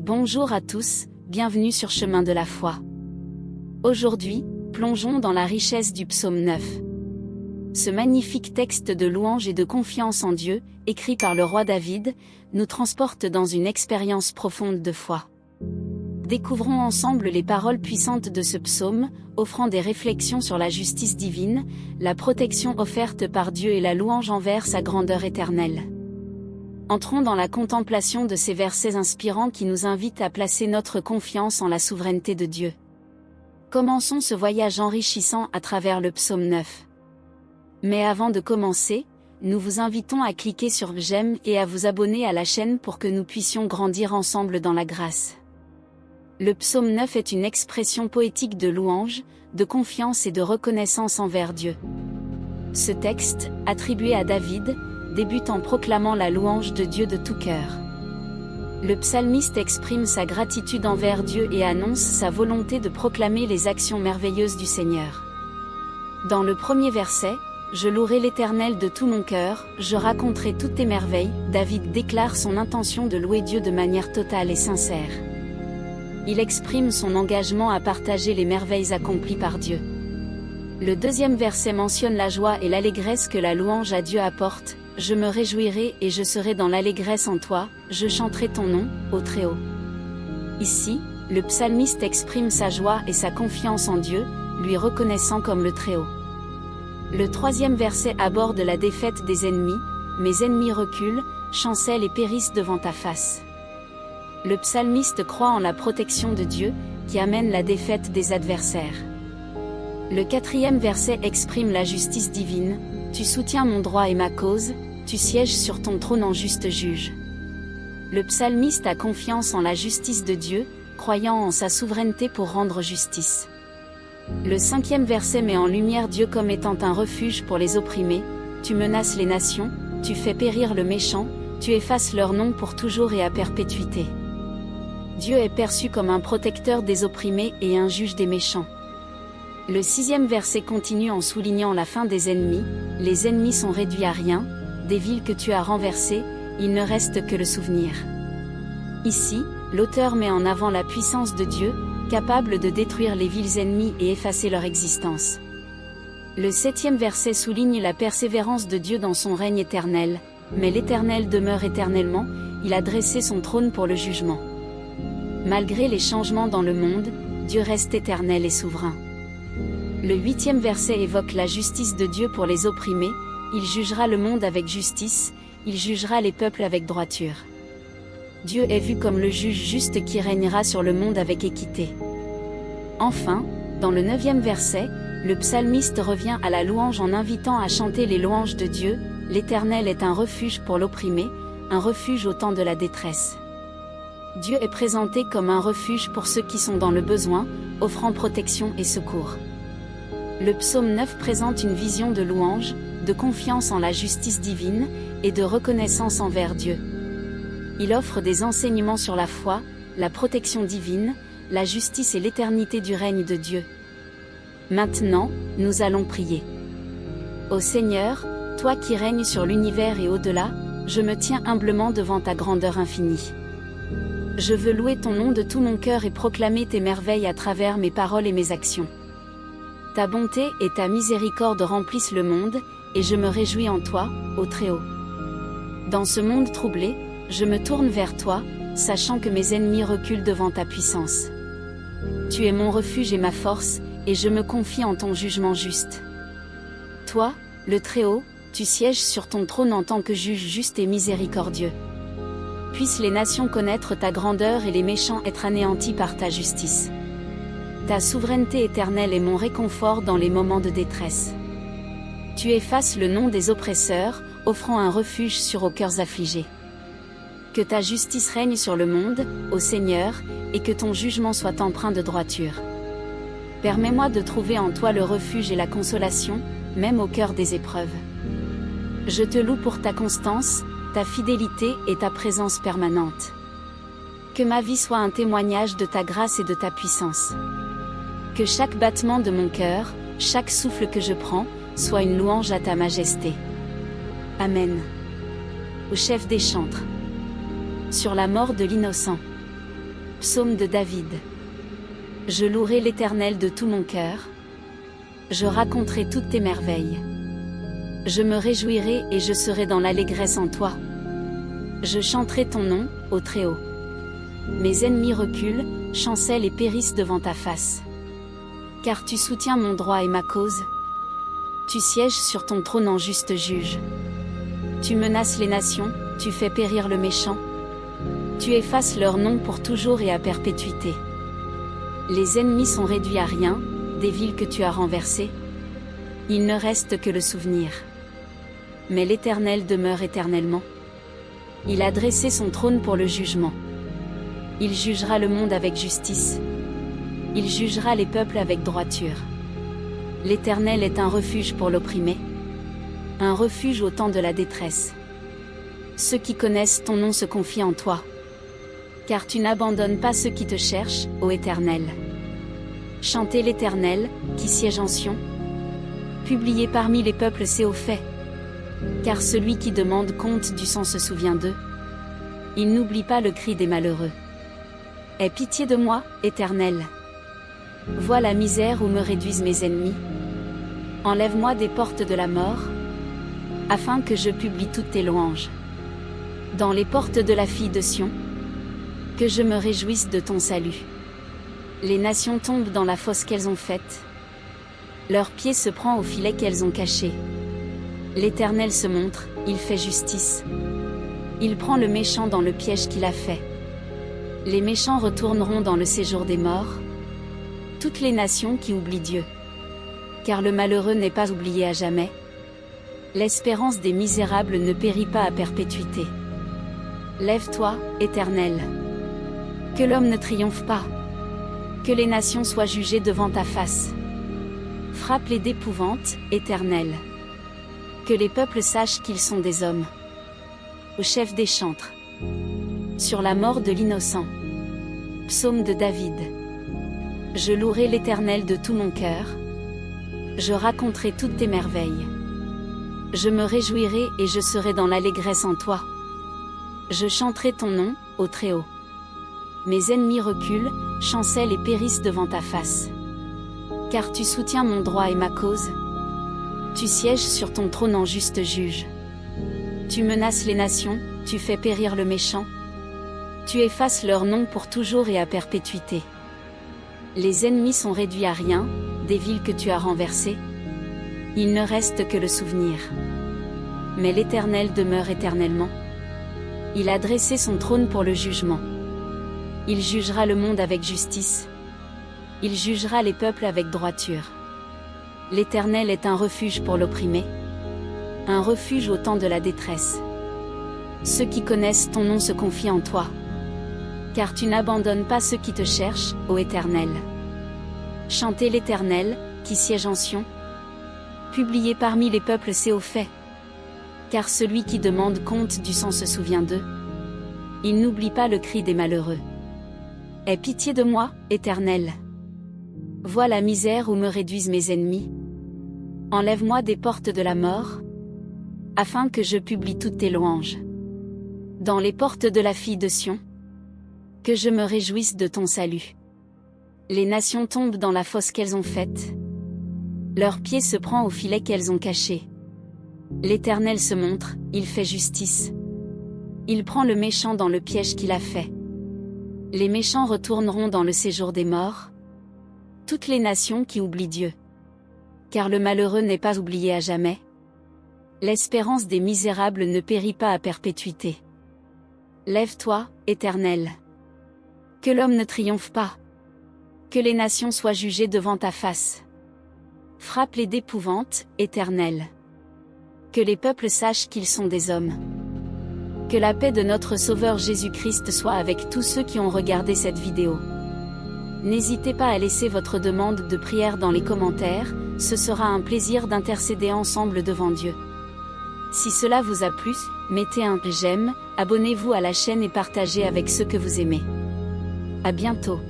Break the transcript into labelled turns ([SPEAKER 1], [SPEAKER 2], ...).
[SPEAKER 1] Bonjour à tous, bienvenue sur Chemin de la foi. Aujourd'hui, plongeons dans la richesse du psaume 9. Ce magnifique texte de louange et de confiance en Dieu, écrit par le roi David, nous transporte dans une expérience profonde de foi. Découvrons ensemble les paroles puissantes de ce psaume, offrant des réflexions sur la justice divine, la protection offerte par Dieu et la louange envers sa grandeur éternelle. Entrons dans la contemplation de ces versets inspirants qui nous invitent à placer notre confiance en la souveraineté de Dieu. Commençons ce voyage enrichissant à travers le psaume 9. Mais avant de commencer, nous vous invitons à cliquer sur j'aime et à vous abonner à la chaîne pour que nous puissions grandir ensemble dans la grâce. Le psaume 9 est une expression poétique de louange, de confiance et de reconnaissance envers Dieu. Ce texte, attribué à David, débute en proclamant la louange de Dieu de tout cœur. Le psalmiste exprime sa gratitude envers Dieu et annonce sa volonté de proclamer les actions merveilleuses du Seigneur. Dans le premier verset, « Je louerai l'Éternel de tout mon cœur, je raconterai toutes tes merveilles », David déclare son intention de louer Dieu de manière totale et sincère. Il exprime son engagement à partager les merveilles accomplies par Dieu. Le deuxième verset mentionne la joie et l'allégresse que la louange à Dieu apporte. « Je me réjouirai et je serai dans l'allégresse en toi, je chanterai ton nom, ô Très-Haut ». Ici, le psalmiste exprime sa joie et sa confiance en Dieu, lui reconnaissant comme le Très-Haut. Le troisième verset aborde la défaite des ennemis. « Mes ennemis reculent, chancellent et périssent devant ta face ». Le psalmiste croit en la protection de Dieu, qui amène la défaite des adversaires. Le quatrième verset exprime la justice divine. « Tu soutiens mon droit et ma cause, tu sièges sur ton trône en juste juge ». Le psalmiste a confiance en la justice de Dieu, croyant en sa souveraineté pour rendre justice. Le cinquième verset met en lumière Dieu comme étant un refuge pour les opprimés. « Tu menaces les nations, tu fais périr le méchant, tu effaces leur nom pour toujours et à perpétuité ». Dieu est perçu comme un protecteur des opprimés et un juge des méchants. Le sixième verset continue en soulignant la fin des ennemis. « Les ennemis sont réduits à rien, des villes que tu as renversées, il ne reste que le souvenir ». Ici, l'auteur met en avant la puissance de Dieu, capable de détruire les villes ennemies et effacer leur existence. Le septième verset souligne la persévérance de Dieu dans son règne éternel. « Mais l'Éternel demeure éternellement, il a dressé son trône pour le jugement ». Malgré les changements dans le monde, Dieu reste éternel et souverain. Le huitième verset évoque la justice de Dieu pour les opprimés. Il jugera le monde avec justice, il jugera les peuples avec droiture. Dieu est vu comme le juge juste qui régnera sur le monde avec équité. Enfin, dans le neuvième verset, le psalmiste revient à la louange en invitant à chanter les louanges de Dieu. « L'Éternel est un refuge pour l'opprimé, un refuge au temps de la détresse ». Dieu est présenté comme un refuge pour ceux qui sont dans le besoin, offrant protection et secours. Le psaume 9 présente une vision de louange, de confiance en la justice divine, et de reconnaissance envers Dieu. Il offre des enseignements sur la foi, la protection divine, la justice et l'éternité du règne de Dieu. Maintenant, nous allons prier. Ô Seigneur, toi qui règnes sur l'univers et au-delà, je me tiens humblement devant ta grandeur infinie. Je veux louer ton nom de tout mon cœur et proclamer tes merveilles à travers mes paroles et mes actions. Ta bonté et ta miséricorde remplissent le monde, et je me réjouis en toi, ô Très-Haut. Dans ce monde troublé, je me tourne vers toi, sachant que mes ennemis reculent devant ta puissance. Tu es mon refuge et ma force, et je me confie en ton jugement juste. Toi, le Très-Haut, tu sièges sur ton trône en tant que juge juste et miséricordieux. Puissent les nations connaître ta grandeur et les méchants être anéantis par ta justice. Ta souveraineté éternelle est mon réconfort dans les moments de détresse. Tu effaces le nom des oppresseurs, offrant un refuge sûr aux cœurs affligés. Que ta justice règne sur le monde, ô Seigneur, et que ton jugement soit empreint de droiture. Permets-moi de trouver en toi le refuge et la consolation, même au cœur des épreuves. Je te loue pour ta constance, ta fidélité et ta présence permanente. Que ma vie soit un témoignage de ta grâce et de ta puissance. Que chaque battement de mon cœur, chaque souffle que je prends, soit une louange à ta majesté. Amen. Au chef des chantres. Sur la mort de l'innocent. Psaume de David. Je louerai l'Éternel de tout mon cœur. Je raconterai toutes tes merveilles. Je me réjouirai et je serai dans l'allégresse en toi. Je chanterai ton nom, ô Très-Haut. Mes ennemis reculent, chancellent et périssent devant ta face. Car tu soutiens mon droit et ma cause. Tu sièges sur ton trône en juste juge. Tu menaces les nations, tu fais périr le méchant. Tu effaces leur nom pour toujours et à perpétuité. Les ennemis sont réduits à rien, des villes que tu as renversées. Il ne reste que le souvenir. Mais l'Éternel demeure éternellement. Il a dressé son trône pour le jugement. Il jugera le monde avec justice. Il jugera les peuples avec droiture. L'Éternel est un refuge pour l'opprimé. Un refuge au temps de la détresse. Ceux qui connaissent ton nom se confient en toi. Car tu n'abandonnes pas ceux qui te cherchent, ô Éternel. Chantez l'Éternel, qui siège en Sion. Publiez parmi les peuples ses hauts faits. Car celui qui demande compte du sang se souvient d'eux. Il n'oublie pas le cri des malheureux. Aie pitié de moi, Éternel. Vois la misère où me réduisent mes ennemis. Enlève-moi des portes de la mort, afin que je publie toutes tes louanges. Dans les portes de la fille de Sion, que je me réjouisse de ton salut. Les nations tombent dans la fosse qu'elles ont faite. Leur pied se prend au filet qu'elles ont caché. L'Éternel se montre, il fait justice. Il prend le méchant dans le piège qu'il a fait. Les méchants retourneront dans le séjour des morts. Toutes les nations qui oublient Dieu. Car le malheureux n'est pas oublié à jamais. L'espérance des misérables ne périt pas à perpétuité. Lève-toi, Éternel. Que l'homme ne triomphe pas. Que les nations soient jugées devant ta face. Frappe-les d'épouvante, Éternel. Que les peuples sachent qu'ils sont des hommes. Au chef des chantres. Sur la mort de l'innocent. Psaume de David. Je louerai l'Éternel de tout mon cœur. Je raconterai toutes tes merveilles. Je me réjouirai et je serai dans l'allégresse en toi. Je chanterai ton nom, ô Très-Haut. Mes ennemis reculent, chancellent et périssent devant ta face. Car tu soutiens mon droit et ma cause. Tu sièges sur ton trône en juste juge. Tu menaces les nations, tu fais périr le méchant. Tu effaces leur nom pour toujours et à perpétuité. Les ennemis sont réduits à rien, des villes que tu as renversées. Il ne reste que le souvenir. Mais l'Éternel demeure éternellement. Il a dressé son trône pour le jugement. Il jugera le monde avec justice. Il jugera les peuples avec droiture. L'Éternel est un refuge pour l'opprimé. Un refuge au temps de la détresse. Ceux qui connaissent ton nom se confient en toi. Car tu n'abandonnes pas ceux qui te cherchent, ô Éternel. Chantez l'Éternel, qui siège en Sion. Publiez parmi les peuples ses hauts faits. Car celui qui demande compte du sang se souvient d'eux. Il n'oublie pas le cri des malheureux. Aie pitié de moi, Éternel. Vois la misère où me réduisent mes ennemis. Enlève-moi des portes de la mort, afin que je publie toutes tes louanges. Dans les portes de la fille de Sion, que je me réjouisse de ton salut. Les nations tombent dans la fosse qu'elles ont faite. Leur pied se prend au filet qu'elles ont caché. L'Éternel se montre, il fait justice. Il prend le méchant dans le piège qu'il a fait. Les méchants retourneront dans le séjour des morts. Toutes les nations qui oublient Dieu. Car le malheureux n'est pas oublié à jamais. L'espérance des misérables ne périt pas à perpétuité. Lève-toi, Éternel. Que l'homme ne triomphe pas. Que les nations soient jugées devant ta face. Frappe-les d'épouvante, Éternel. Que les peuples sachent qu'ils sont des hommes. Que la paix de notre Sauveur Jésus-Christ soit avec tous ceux qui ont regardé cette vidéo. N'hésitez pas à laisser votre demande de prière dans les commentaires, ce sera un plaisir d'intercéder ensemble devant Dieu. Si cela vous a plu, mettez un j'aime, abonnez-vous à la chaîne et partagez avec ceux que vous aimez. À bientôt.